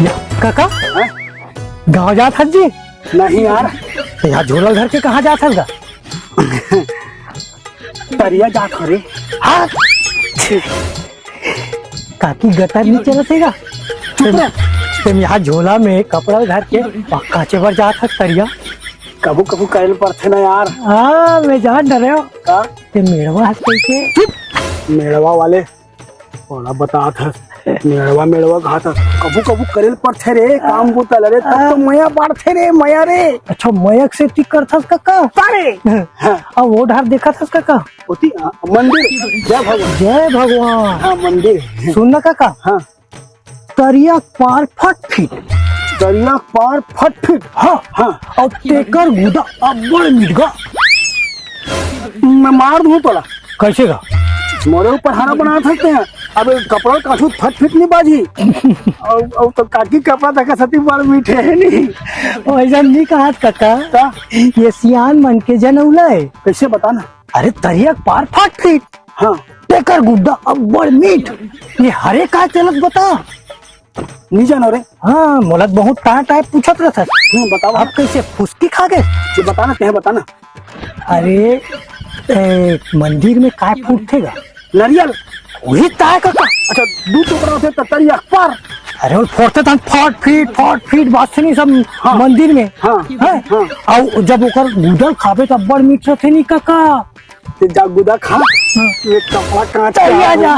काका हाँ? गाँव जात हज जी? नहीं यार, तो यहाँ झोला घर के कहाँ जात हज? तरिया जात हो रे। हाँ काकी गटर नहीं चलत है तुम यहाँ झोला में कपड़ा धर के काचे पर जात हज तरिया। कबू कबू करे पड़थे ना यार। हाँ मैं जान डरे हो का ते मेड़वा हज कैसे मेड़वा वाले थोड़ा बता था। मेड़वा मेड़वा घात कबू कबू करे पड़थे रे, काम बुतल रे, तब तो मया बाढ़थे रे, मया रे। अच्छा मयक से टिक कर थस काका तारे हाँ, अब वो ढार देखा थस काका? होती मंदिर। जय भगवान। जय भगवान। हाँ मंदिर। सुन ना काका, हाँ तरिया पार फट फिट। दरिया पार फट फिट। हाँ हाँ और टेकर गुदा अब्बड़ मिट गा। मैं मार दूं तोला। कैसे गा? मोरे ऊपर हारा बना सकते हैं। अब कपड़ा काछू फट फिट नहीं बाजी। और तो काकी कपड़ा देखा सती बार मीठे है नहीं। ऐसा नहीं कहा काका, का ये सियान मन के जनौला है। कैसे बताना? अरे तरिया पार फट फिट, हाँ टेकर गुदा अब्बड़ मीठ, ये हरे का चलत बता। नहीं जानो रे। हाँ मोलक बहुत टाइप पूछत रहा था। बताओ आप कैसे फुसकी खा गए? ये बताना ते बताना। अरे मंदिर में काय फूटतेगा? नारियल। वही ताय काका। अच्छा दू टुकड़ा होते तरिया पार। अरे वो फोड़ते थे फट फीट बात नहीं सब। हाँ, मंदिर में हाँ, है? हाँ। और जब ओकर गुदल खाबे तो अब्बड़ मीठ रहते नहीं काका। ते जा गुदा खा। एक कपड़ा कांच तरिया का जा।